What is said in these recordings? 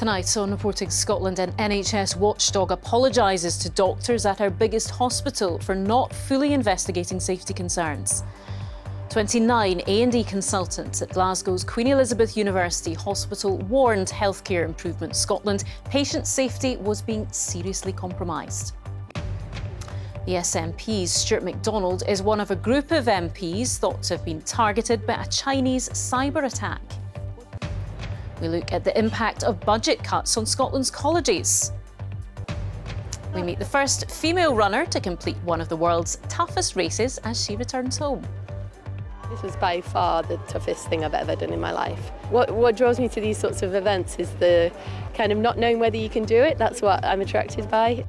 Tonight on Reporting Scotland, an NHS watchdog apologises to doctors at our biggest hospital for not fully investigating safety concerns. 29 A&E consultants at Glasgow's Queen Elizabeth University Hospital warned Healthcare Improvement Scotland patient safety was being seriously compromised. The SNP's Stuart MacDonald is one of a group of MPs thought to have been targeted by a Chinese cyber attack. We look at the impact of budget cuts on Scotland's colleges. We meet the first female runner to complete one of the world's toughest races as she returns home. This was by far the toughest thing I've ever done in my life. What draws me to these sorts of events is the kind of not knowing whether you can do it. That's what I'm attracted by.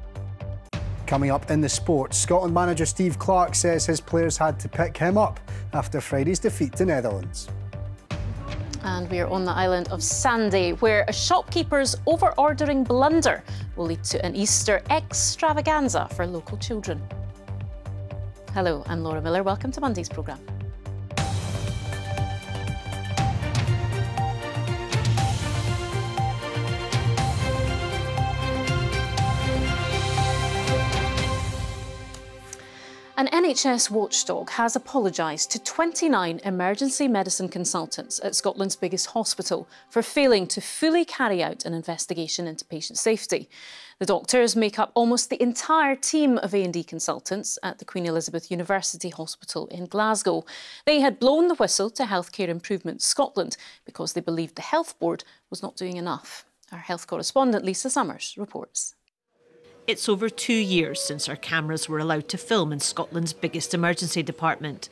Coming up in the sport, Scotland manager Steve Clarke says his players had to pick him up after Friday's defeat to Netherlands. And we are on the island of Sandy, where a shopkeeper's over-ordering blunder will lead to an Easter extravaganza for local children. Hello, I'm Laura Miller. Welcome to Monday's programme. An NHS watchdog has apologised to 29 emergency medicine consultants at Scotland's biggest hospital for failing to fully carry out an investigation into patient safety. The doctors make up almost the entire team of A&E consultants at the Queen Elizabeth University Hospital in Glasgow. They had blown the whistle to Healthcare Improvement Scotland because they believed the Health Board was not doing enough. Our health correspondent Lisa Summers reports. It's over 2 years since our cameras were allowed to film in Scotland's biggest emergency department.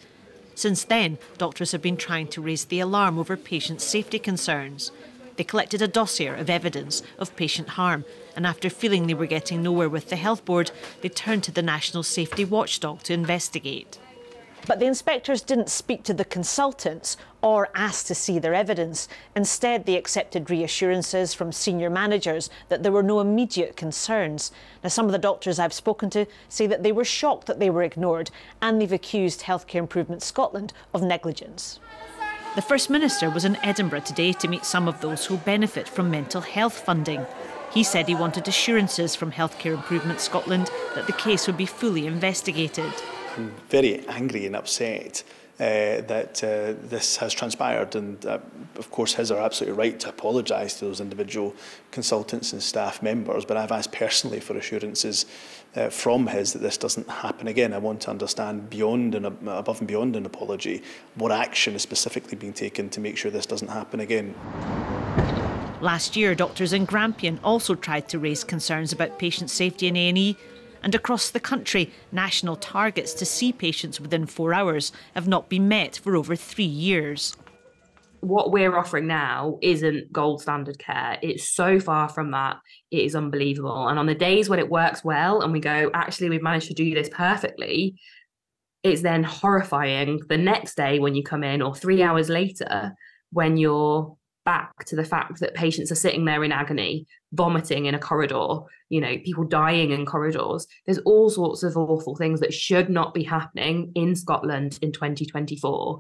Since then, doctors have been trying to raise the alarm over patient safety concerns. They collected a dossier of evidence of patient harm, and after feeling they were getting nowhere with the Health Board, they turned to the National Safety Watchdog to investigate. But the inspectors didn't speak to the consultants or ask to see their evidence. Instead, they accepted reassurances from senior managers that there were no immediate concerns. Now, some of the doctors I've spoken to say that they were shocked that they were ignored, and they've accused Healthcare Improvement Scotland of negligence. The First Minister was in Edinburgh today to meet some of those who benefit from mental health funding. He said he wanted assurances from Healthcare Improvement Scotland that the case would be fully investigated. I'm very angry and upset that this has transpired, and of course his are absolutely right to apologise to those individual consultants and staff members, but I've asked personally for assurances from his that this doesn't happen again. I want to understand beyond and above and beyond an apology what action is specifically being taken to make sure this doesn't happen again. Last year, doctors in Grampian also tried to raise concerns about patient safety in A&E. And across the country, national targets to see patients within 4 hours have not been met for over 3 years. What we're offering now isn't gold standard care. It's so far from that. It is unbelievable. And on the days when it works well and we go, actually, we've managed to do this perfectly, it's then horrifying the next day when you come in, or 3 hours later, when you're back to the fact that patients are sitting there in agony, vomiting in a corridor, people dying in corridors. There's all sorts of awful things that should not be happening in Scotland in 2024.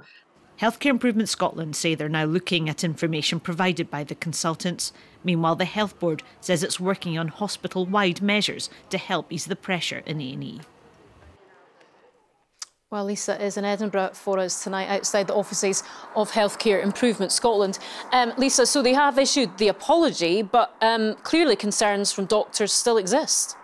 Healthcare Improvement Scotland say they're now looking at information provided by the consultants. Meanwhile, the Health Board says it's working on hospital-wide measures to help ease the pressure in A&E. Well, Lisa is in Edinburgh for us tonight outside the offices of Healthcare Improvement Scotland. Lisa, so they have issued the apology, but clearly concerns from doctors still exist.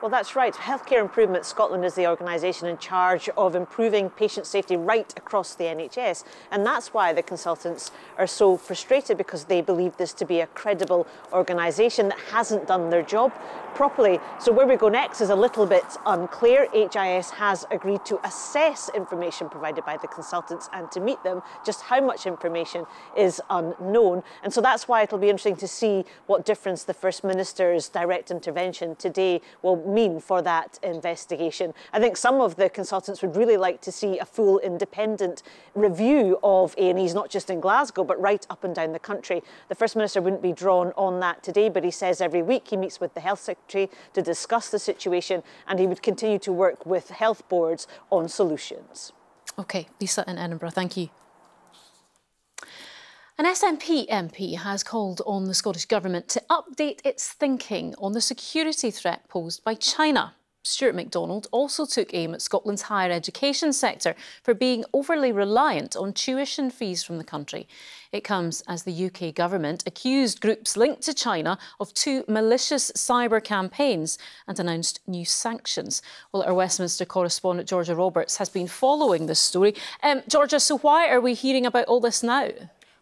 Well, that's right. Healthcare Improvement Scotland is the organisation in charge of improving patient safety right across the NHS. And that's why the consultants are so frustrated, because they believe this to be a credible organisation that hasn't done their job properly. So where we go next is a little bit unclear. HIS has agreed to assess information provided by the consultants and to meet them. Just how much information is unknown. And so that's why it'll be interesting to see what difference the First Minister's direct intervention today will mean for that investigation. I think some of the consultants would really like to see a full independent review of A&Es, not just in Glasgow, but right up and down the country. The First Minister wouldn't be drawn on that today, but he says every week he meets with the Health Secretary to discuss the situation, and he would continue to work with health boards on solutions. OK, Lisa in Edinburgh, thank you. An SNP MP has called on the Scottish Government to update its thinking on the security threat posed by China. Stuart MacDonald also took aim at Scotland's higher education sector for being overly reliant on tuition fees from the country. It comes as the UK government accused groups linked to China of 2 malicious cyber campaigns and announced new sanctions. Well, our Westminster correspondent Georgia Roberts has been following this story. Georgia, so why are we hearing about all this now?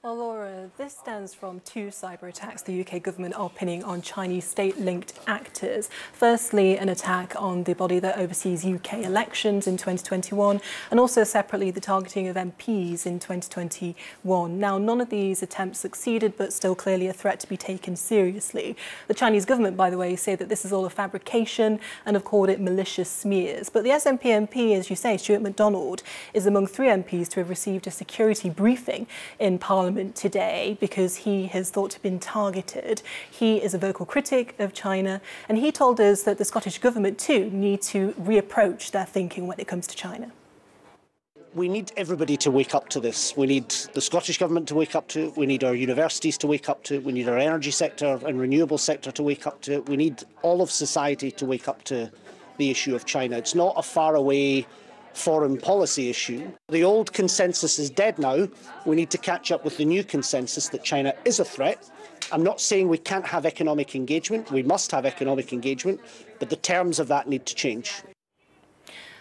Well, Laura, this stems from 2 cyber attacks the UK government are pinning on Chinese state-linked actors. Firstly, an attack on the body that oversees UK elections in 2021, and also separately the targeting of MPs in 2021. Now, none of these attempts succeeded, but still clearly a threat to be taken seriously. The Chinese government, by the way, say that this is all a fabrication and have called it malicious smears. But the SNP MP, as you say, Stuart MacDonald, is among 3 MPs to have received a security briefing in Parliament today because he has thought to have been targeted. He is a vocal critic of China, and he told us that the Scottish Government too need to reapproach their thinking when it comes to China. We need everybody to wake up to this. We need the Scottish Government to wake up to it. We need our universities to wake up to it. We need our energy sector and renewable sector to wake up to it. We need all of society to wake up to the issue of China. It's not a faraway foreign policy issue. The old consensus is dead now. We need to catch up with the new consensus that China is a threat. I'm not saying we can't have economic engagement. We must have economic engagement, but the terms of that need to change.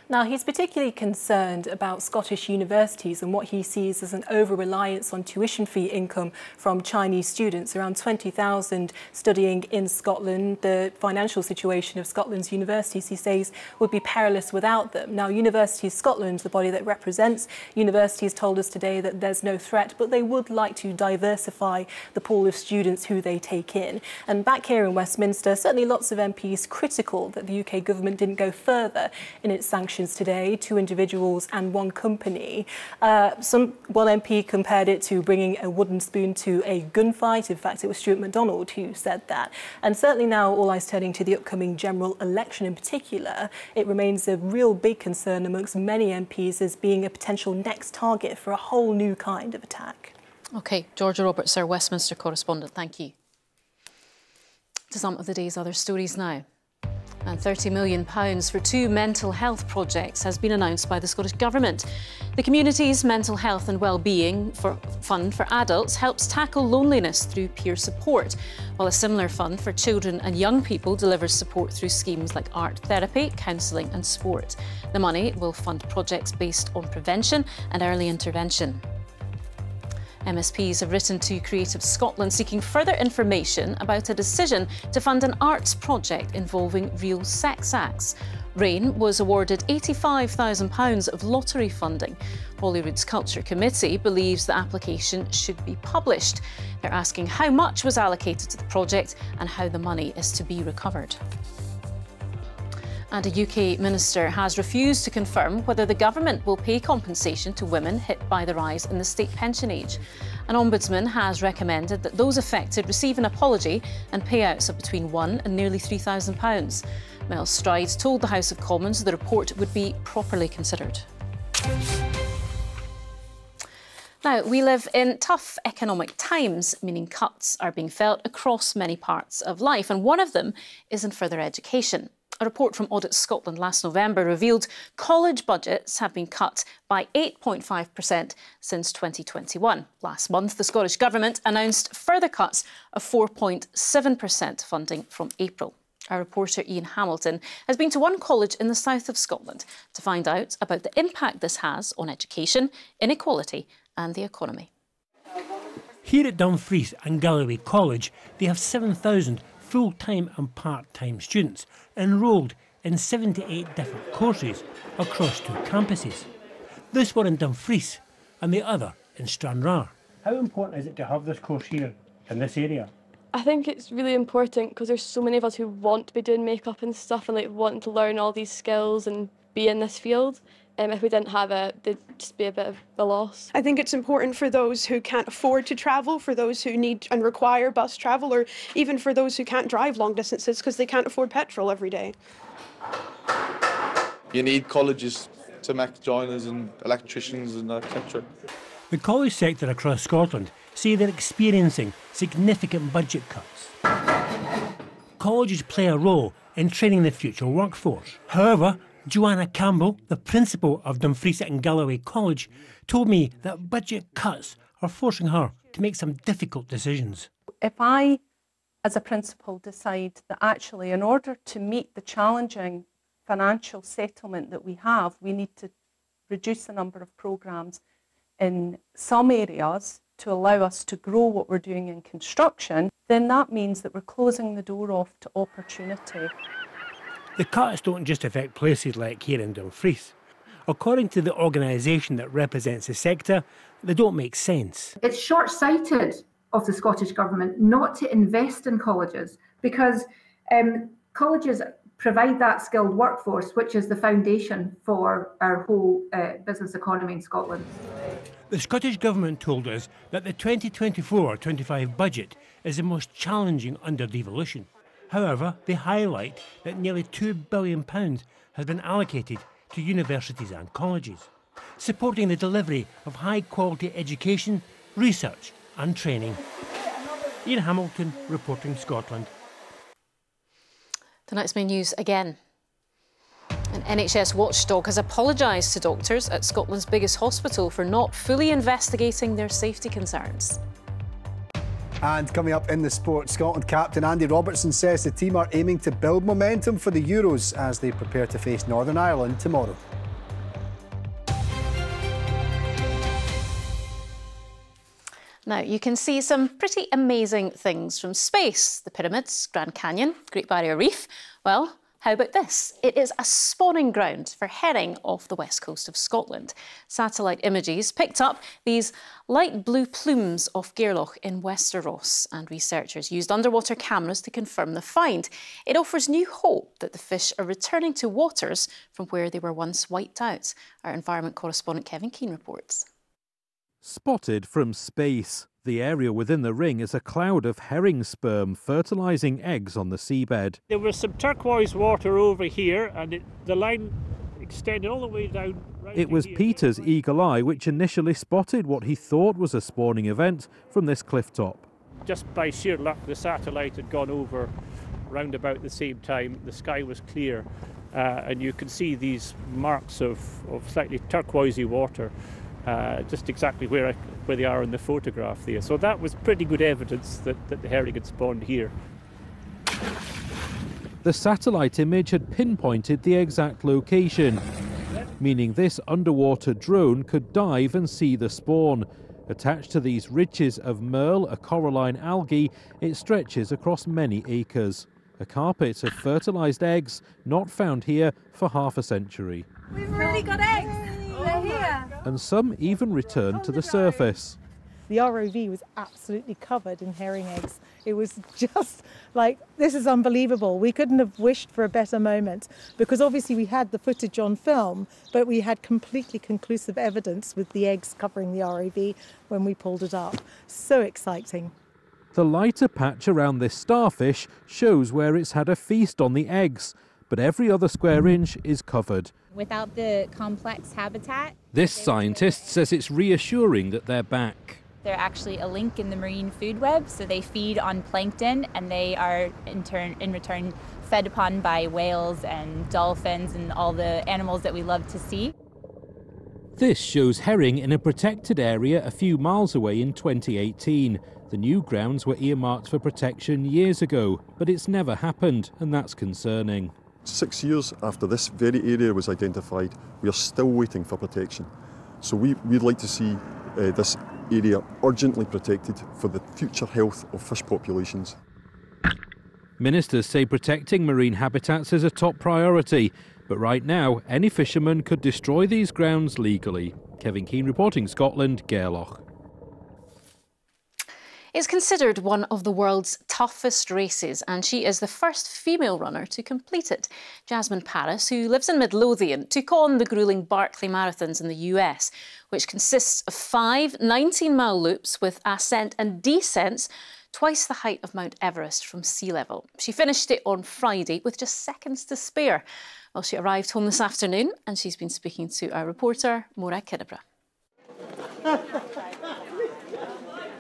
Now, he's particularly concerned about Scottish universities and what he sees as an over-reliance on tuition fee income from Chinese students, around 20,000 studying in Scotland. The financial situation of Scotland's universities, he says, would be perilous without them. Now, Universities Scotland, the body that represents universities, told us today that there's no threat, but they would like to diversify the pool of students who they take in. And back here in Westminster, certainly lots of MPs critical that the UK government didn't go further in its sanctions today, 2 individuals and 1 company. One MP compared it to bringing a wooden spoon to a gunfight. In fact, it was Stuart MacDonald who said that. And certainly now, all eyes turning to the upcoming general election in particular, it remains a real big concern amongst many MPs as being a potential next target for a whole new kind of attack. OK, Georgia Roberts, our Westminster correspondent, thank you. To some of the day's other stories now. And £30 million for 2 mental health projects has been announced by the Scottish Government. The community's mental health and wellbeing fund for adults helps tackle loneliness through peer support, while a similar fund for children and young people delivers support through schemes like art therapy, counselling and sport. The money will fund projects based on prevention and early intervention. MSPs have written to Creative Scotland seeking further information about a decision to fund an arts project involving real sex acts. RAIN was awarded £85,000 of lottery funding. Holyrood's Culture Committee believes the application should be published. They're asking how much was allocated to the project and how the money is to be recovered. And a UK minister has refused to confirm whether the government will pay compensation to women hit by the rise in the state pension age. An ombudsman has recommended that those affected receive an apology and payouts of between £1,000 and nearly £3,000. Mel Stride told the House of Commons the report would be properly considered. Now, we live in tough economic times, meaning cuts are being felt across many parts of life, and one of them is in further education. A report from Audit Scotland last November revealed college budgets have been cut by 8.5% since 2021. Last month, the Scottish Government announced further cuts of 4.7% funding from April. Our reporter Ian Hamilton has been to one college in the south of Scotland to find out about the impact this has on education, inequality and the economy. Here at Dumfries and Galloway College, they have 7,000 full-time and part-time students enrolled in 78 different courses across 2 campuses. This one in Dumfries and the other in Stranraer. How important is it to have this course here in this area? I think it's really important because there's so many of us who want to be doing makeup and stuff and like wanting to learn all these skills and be in this field. If we didn't have it, there'd just be a bit of a loss. I think it's important for those who can't afford to travel, for those who need and require bus travel, or even for those who can't drive long distances because they can't afford petrol every day. You need colleges to make joiners and electricians and etc. The college sector across Scotland say they're experiencing significant budget cuts. Colleges play a role in training the future workforce. However, Joanna Campbell, the principal of Dumfries and Galloway College, told me that budget cuts are forcing her to make some difficult decisions. If I, as a principal, decide that actually in order to meet the challenging financial settlement that we have, we need to reduce the number of programmes in some areas to allow us to grow what we're doing in construction, then that means that we're closing the door off to opportunity. The cuts don't just affect places like here in Dumfries. According to the organisation that represents the sector, they don't make sense. It's short-sighted of the Scottish Government not to invest in colleges, because colleges provide that skilled workforce, which is the foundation for our whole business economy in Scotland. The Scottish Government told us that the 2024-25 budget is the most challenging under devolution. However, they highlight that nearly £2 billion has been allocated to universities and colleges, supporting the delivery of high-quality education, research and training. Ian Hamilton, reporting Scotland. Tonight's main news again. An NHS watchdog has apologised to doctors at Scotland's biggest hospital for not fully investigating their safety concerns. And coming up in the sport, Scotland captain Andy Robertson says the team are aiming to build momentum for the Euros as they prepare to face Northern Ireland tomorrow. Now, you can see some pretty amazing things from space. The pyramids, Grand Canyon, Great Barrier Reef. Well, how about this? It is a spawning ground for herring off the west coast of Scotland. Satellite images picked up these light blue plumes off Gairloch in Westeros, and researchers used underwater cameras to confirm the find. It offers new hope that the fish are returning to waters from where they were once wiped out. Our environment correspondent Kevin Keane reports. Spotted from space, the area within the ring is a cloud of herring sperm fertilising eggs on the seabed. There was some turquoise water over here, and the line extended all the way down. It was Peter's eagle eye which initially spotted what he thought was a spawning event from this cliff top. Just by sheer luck, the satellite had gone over round about the same time. The sky was clear, and you can see these marks of slightly turquoisey water. Just exactly where they are in the photograph there. So that was pretty good evidence that the herring had spawned here. The satellite image had pinpointed the exact location, meaning this underwater drone could dive and see the spawn. Attached to these ridges of merle, a coralline algae, it stretches across many acres. A carpet of fertilised eggs not found here for half a century. We've really got eggs! They're here! And some even returned to the surface. The ROV was absolutely covered in herring eggs. It was just like, this is unbelievable. We couldn't have wished for a better moment, because obviously we had the footage on film, but we had completely conclusive evidence with the eggs covering the ROV when we pulled it up. So exciting. The lighter patch around this starfish shows where it's had a feast on the eggs, but every other square inch is covered. Without the complex habitat. This scientist says it's reassuring that they're back. They're actually a link in the marine food web, so they feed on plankton, and they are in return fed upon by whales and dolphins and all the animals that we love to see. This shows herring in a protected area a few miles away in 2018. The new grounds were earmarked for protection years ago, but it's never happened, and that's concerning. 6 years after this very area was identified, we are still waiting for protection. So we'd like to see this area urgently protected for the future health of fish populations. Ministers say protecting marine habitats is a top priority, but right now any fisherman could destroy these grounds legally. Kevin Keane reporting Scotland, Gairloch. It's considered one of the world's toughest races, and she is the first female runner to complete it. Jasmine Paris, who lives in Midlothian, took on the gruelling Barkley Marathons in the US, which consists of 5 19-mile loops with ascent and descents twice the height of Mount Everest from sea level. She finished it on Friday with just seconds to spare. Well, she arrived home this afternoon, and she's been speaking to our reporter, Maura Kidebra.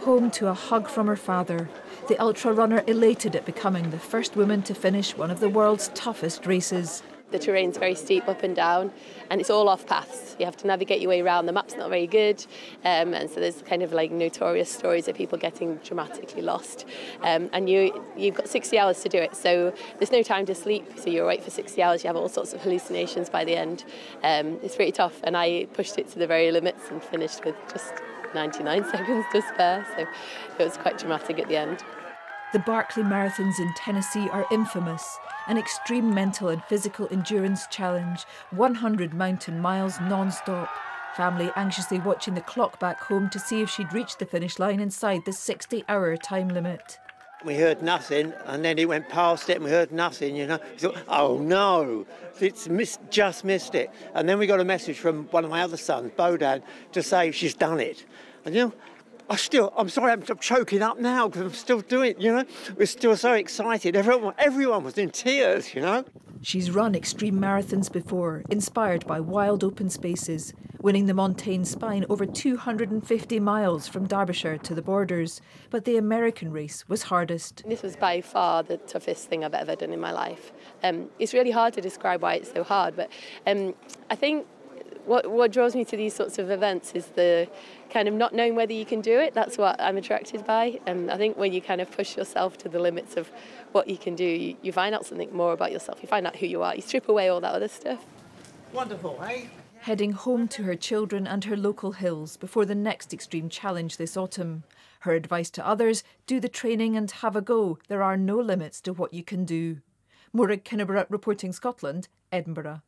Home to a hug from her father, the ultra-runner elated at becoming the first woman to finish one of the world's toughest races. The terrain's very steep up and down, and it's all off paths. You have to navigate your way around. The map's not very good, and so there's kind of like notorious stories of people getting dramatically lost. And you've got 60 hours to do it, so there's no time to sleep. So you're awake for 60 hours. You have all sorts of hallucinations by the end. It's pretty tough, and I pushed it to the very limits and finished with just 99 seconds to spare. So it was quite dramatic at the end. The Barkley Marathons in Tennessee are infamous. An extreme mental and physical endurance challenge, 100 mountain miles non-stop. Family anxiously watching the clock back home to see if she'd reached the finish line inside the 60-hour time limit. We heard nothing, and then he went past it and we heard nothing, you know. We thought, oh no, just missed it. And then we got a message from one of my other sons, Bodan, to say she's done it. And you know, I'm sorry, I'm choking up now because I'm still doing it, you know. We're still so excited. Everyone was in tears, you know. She's run extreme marathons before, inspired by wild open spaces, winning the Montaigne Spine over 250 miles from Derbyshire to the borders. But the American race was hardest. This was by far the toughest thing I've ever done in my life. It's really hard to describe why it's so hard, but I think what draws me to these sorts of events is the kind of not knowing whether you can do it. That's what I'm attracted by. I think when you kind of push yourself to the limits of what you can do, you find out something more about yourself. You find out who you are. You strip away all that other stuff. Wonderful, eh? Heading home to her children and her local hills before the next extreme challenge this autumn. Her advice to others, do the training and have a go. There are no limits to what you can do. Morag Kinneborough reporting Scotland, Edinburgh.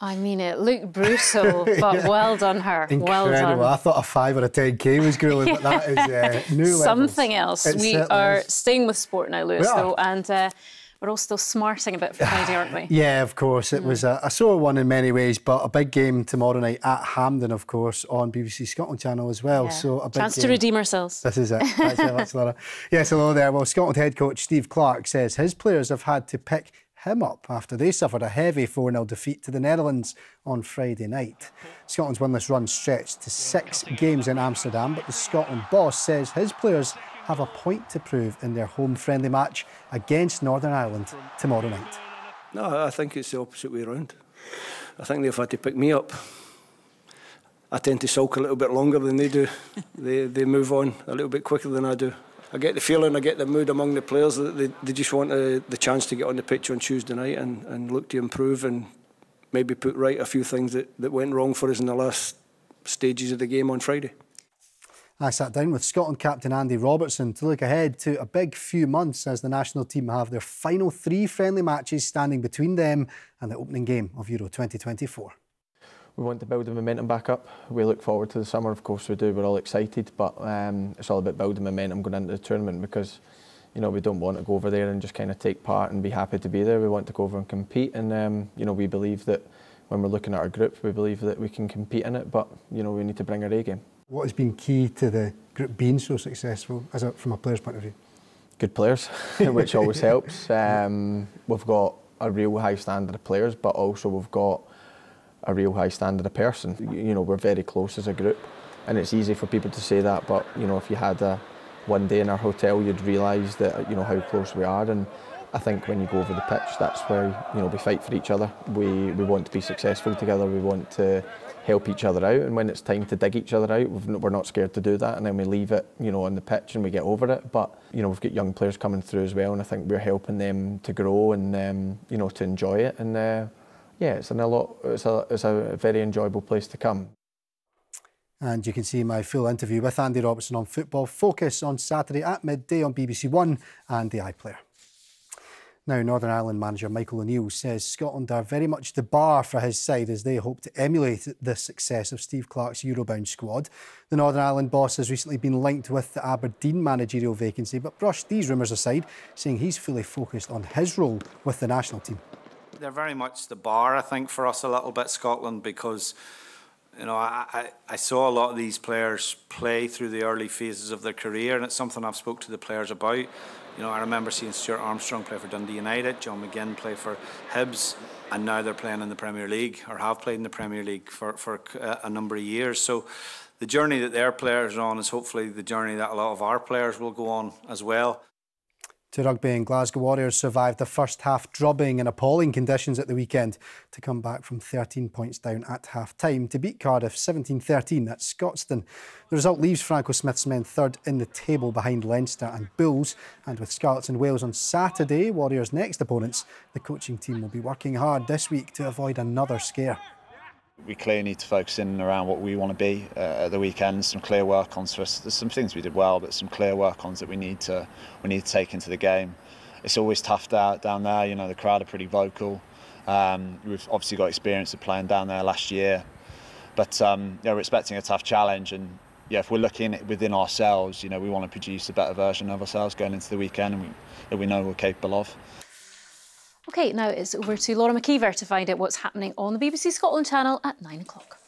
I mean, it looked brutal, but yeah. Well done her. Incredible. Well done. I thought a 5 or a 10k was grueling, but that is new levels. Something else. We are staying with sport now, Lewis, Yeah. though, and we're all still smarting a bit for Friday, aren't we? Yeah, of course. It was a sore one in many ways, but a big game tomorrow night at Hampden, of course, on BBC Scotland Channel as well. Yeah. So a big chance game to redeem ourselves. This is it. Thanks very much, Laura. Yes, hello there. Well, Scotland head coach Steve Clarke says his players have had to pick him up after they suffered a heavy 4-0 defeat to the Netherlands on Friday night. Scotland's winless run stretched to 6 games in Amsterdam, but the Scotland boss says his players have a point to prove in their home friendly match against Northern Ireland tomorrow night. No, I think it's the opposite way around. I think they've had to pick me up. I tend to sulk a little bit longer than they do. They move on a little bit quicker than I do. I get the feeling, I get the mood among the players that they just want the chance to get on the pitch on Tuesday night and look to improve and maybe put right a few things that went wrong for us in the last stages of the game on Friday. I sat down with Scotland captain Andy Robertson to look ahead to a big few months as the national team have their final 3 friendly matches standing between them and the opening game of Euro 2024. We want to build the momentum back up. We look forward to the summer, of course we do. We're all excited, but it's all about building momentum going into the tournament because, you know, we don't want to go over there and just kind of take part and be happy to be there. We want to go over and compete, and you know, we believe that when we're looking at our group, we believe that we can compete in it, but you know, we need to bring our A game. What has been key to the group being so successful from a player's point of view? Good players, which always helps. We've got a real high standard of players, but also we've got a real high standard of person. You know, we're very close as a group, and it's easy for people to say that, but you know, if you had one day in our hotel, you'd realise that, you know, how close we are. And I think when you go over the pitch, that's where, you know, we fight for each other. We want to be successful together. We want to help each other out, and when it's time to dig each other out, we're not scared to do that, and then we leave it, you know, on the pitch and we get over it. But you know, we've got young players coming through as well, and I think we're helping them to grow and you know, to enjoy it. And yeah, it's a very enjoyable place to come. And you can see my full interview with Andy Robertson on Football Focus on Saturday at midday on BBC One and the iPlayer. Now, Northern Ireland manager Michael O'Neill says Scotland are very much the bar for his side as they hope to emulate the success of Steve Clarke's Eurobound squad. The Northern Ireland boss has recently been linked with the Aberdeen managerial vacancy, but brushed these rumours aside, saying he's fully focused on his role with the national team. They're very much the bar, I think, for us a little bit, Scotland, because You know, I saw a lot of these players play through the early phases of their career, and it's something I've spoke to the players about. You know, I remember seeing Stuart Armstrong play for Dundee United, John McGinn play for Hibs, and now they're playing in the Premier League, or have played in the Premier League for a number of years. So the journey that their players are on is hopefully the journey that a lot of our players will go on as well. To rugby, and Glasgow Warriors survived the first half drubbing in appalling conditions at the weekend to come back from 13 points down at half-time to beat Cardiff 17-13 at Scotstoun. The result leaves Franco Smith's men third in the table behind Leinster and Bulls, and with Scarlets and Wales on Saturday, Warriors' next opponents, the coaching team will be working hard this week to avoid another scare. We clearly need to focus in and around what we want to be at the weekend. Some clear work-ons for us. There's some things we did well, but some clear work-ons that we need to take into the game. It's always tough down there. You know, the crowd are pretty vocal. We've obviously got experience of playing down there last year, but yeah, we're expecting a tough challenge. And yeah, if we're looking within ourselves, you know, we want to produce a better version of ourselves going into the weekend, and that we know we're capable of. OK, now it's over to Laura McKeever to find out what's happening on the BBC Scotland channel at 9 o'clock.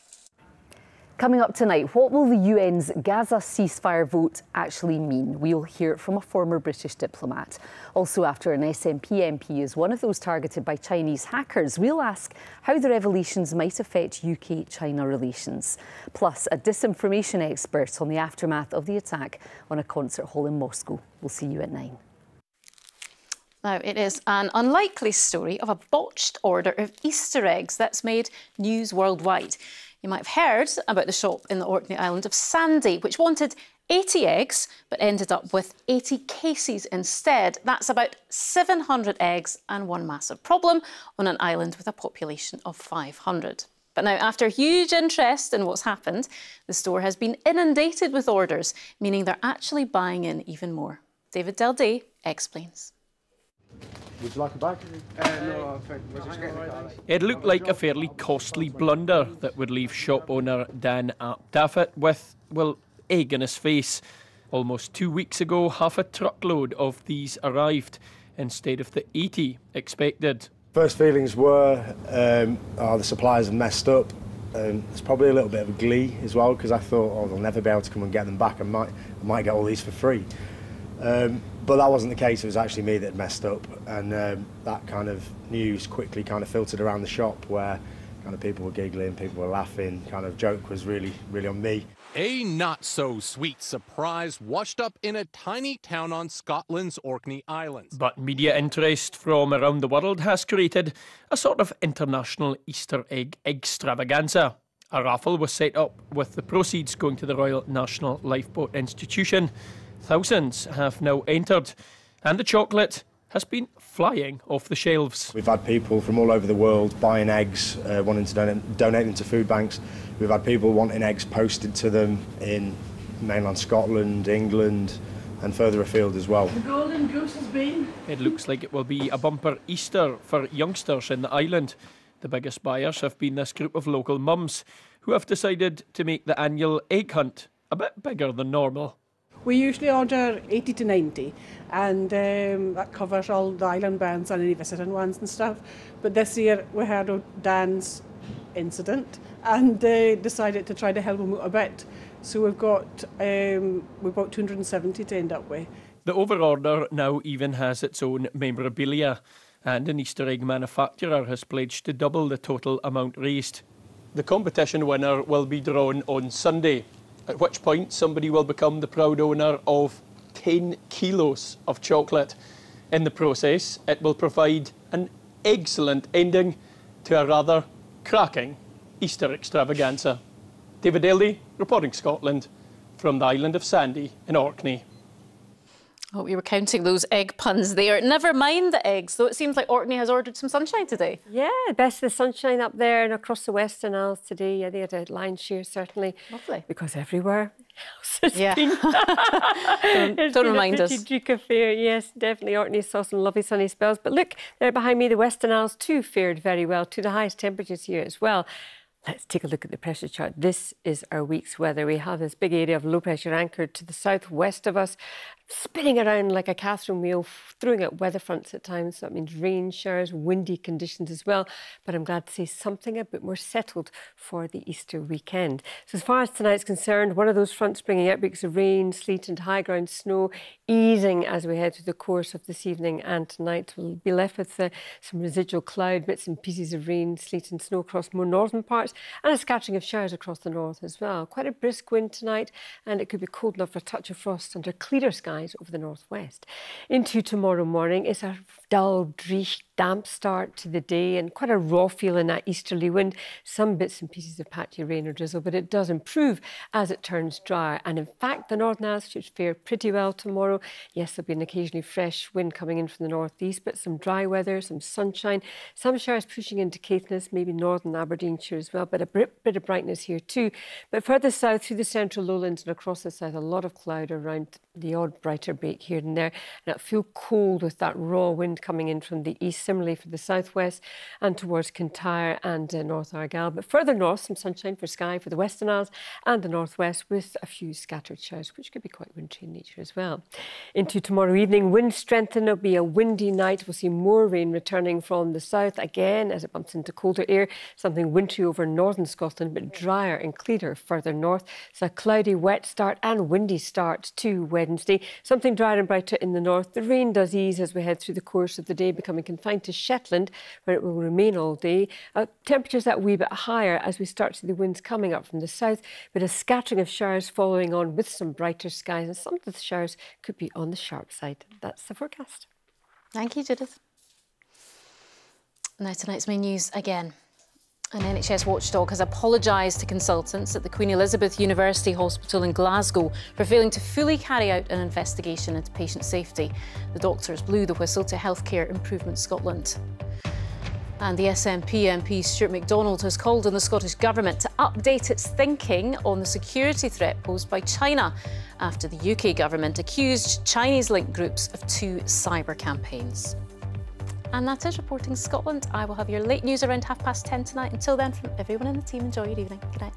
Coming up tonight, what will the UN's Gaza ceasefire vote actually mean? We'll hear it from a former British diplomat. Also, after an SNP MP is one of those targeted by Chinese hackers, we'll ask how the revelations might affect UK-China relations. Plus, a disinformation expert on the aftermath of the attack on a concert hall in Moscow. We'll see you at 9. Now, it is an unlikely story of a botched order of Easter eggs that's made news worldwide. You might have heard about the shop in the Orkney island of Sandy, which wanted 80 eggs, but ended up with 80 cases instead. That's about 700 eggs and one massive problem on an island with a population of 500. But now, after huge interest in what's happened, the store has been inundated with orders, meaning they're actually buying in even more. David Delday explains. Would you like a bag? No, it looked like a fairly costly blunder that would leave shop owner Dan Daffett with, well, egg in his face. Almost 2 weeks ago, half a truckload of these arrived instead of the 80 expected. First feelings were, the suppliers have messed up. There's probably a little bit of glee as well, because I thought, oh, they'll never be able to come and get them back. I might get all these for free. But that wasn't the case. It was actually me that had messed up, and that kind of news quickly kind of filtered around the shop, where kind of people were giggling, people were laughing. Kind of joke was really on me. A not-so-sweet surprise washed up in a tiny town on Scotland's Orkney Islands. But media interest from around the world has created a sort of international Easter egg extravaganza. A raffle was set up with the proceeds going to the Royal National Lifeboat Institution. Thousands have now entered, and the chocolate has been flying off the shelves. We've had people from all over the world buying eggs, wanting to donate them to food banks. We've had people wanting eggs posted to them in mainland Scotland, England, and further afield as well. The golden goose has been. It looks like it will be a bumper Easter for youngsters in the island. The biggest buyers have been this group of local mums who have decided to make the annual egg hunt a bit bigger than normal. We usually order 80 to 90, and that covers all the island bands and any visiting ones and stuff. But this year we heard of Dan's incident and decided to try to help him out a bit. So we've got 270 to end up with. The overorder now even has its own memorabilia, and an Easter egg manufacturer has pledged to double the total amount raised. The competition winner will be drawn on Sunday, at which point somebody will become the proud owner of 10 kilos of chocolate. In the process, it will provide an excellent ending to a rather cracking Easter extravaganza. David Eldy, reporting Scotland from the island of Sandy in Orkney. Oh, we were counting those egg puns there. Never mind the eggs, though it seems like Orkney has ordered some sunshine today. Yeah, best of the sunshine up there and across the Western Isles today. Yeah, they had a lion's share, certainly. Lovely. Because everywhere else has yeah. been... Don't remind us. It's been a pretty Duke affair. Yes, definitely. Orkney saw some lovely sunny spells. But look, there behind me, the Western Isles too fared very well, to the highest temperatures here as well. Let's take a look at the pressure chart. This is our week's weather. We have this big area of low pressure anchored to the southwest of us, spinning around like a Catherine wheel, throwing out weather fronts at times. So that means rain, showers, windy conditions as well. But I'm glad to see something a bit more settled for the Easter weekend. So as far as tonight's concerned, one of those fronts bringing out weeks of rain, sleet and high ground snow, easing as we head through the course of this evening and tonight. We'll be left with some residual cloud, bits and pieces of rain, sleet and snow across more northern parts, and a scattering of showers across the north as well. Quite a brisk wind tonight, and it could be cold enough for a touch of frost under clearer skies over the northwest. Into tomorrow morning, it's a dull, dreich, damp start to the day and quite a raw feel in that easterly wind. Some bits and pieces of patchy rain or drizzle, but it does improve as it turns drier. And in fact, the Northern Isles should fare pretty well tomorrow. Yes, there'll be an occasionally fresh wind coming in from the northeast, but some dry weather, some sunshine, some showers pushing into Caithness, maybe northern Aberdeenshire as well, but a bit of brightness here too. But further south through the central lowlands and across the south, a lot of cloud around, the odd brighter break here and there. And it'll feel cold with that raw wind coming in from the east, similarly for the southwest and towards Kintyre and North Argyll. But further north, some sunshine for Skye for the Western Isles and the northwest, with a few scattered showers, which could be quite wintry in nature as well. Into tomorrow evening, wind strengthen. It'll be a windy night. We'll see more rain returning from the south again as it bumps into colder air, something wintry over northern Scotland, but drier and clearer further north. So a cloudy, wet start and windy start to Wednesday. Something drier and brighter in the north. The rain does ease as we head through the course of the day, becoming confined to Shetland, where it will remain all day. Temperatures that wee bit higher as we start to see the winds coming up from the south, but a scattering of showers following on with some brighter skies, and some of the showers could be on the sharp side. That's the forecast. Thank you, Judith. Now tonight's main news again. An NHS watchdog has apologised to consultants at the Queen Elizabeth University Hospital in Glasgow for failing to fully carry out an investigation into patient safety. The doctors blew the whistle to Healthcare Improvement Scotland. And the SNP MP Stuart MacDonald has called on the Scottish Government to update its thinking on the security threat posed by China after the UK Government accused Chinese-linked groups of 2 cyber campaigns. And that is Reporting Scotland. I will have your late news around 10:30 tonight. Until then, from everyone in the team, enjoy your evening. Good night.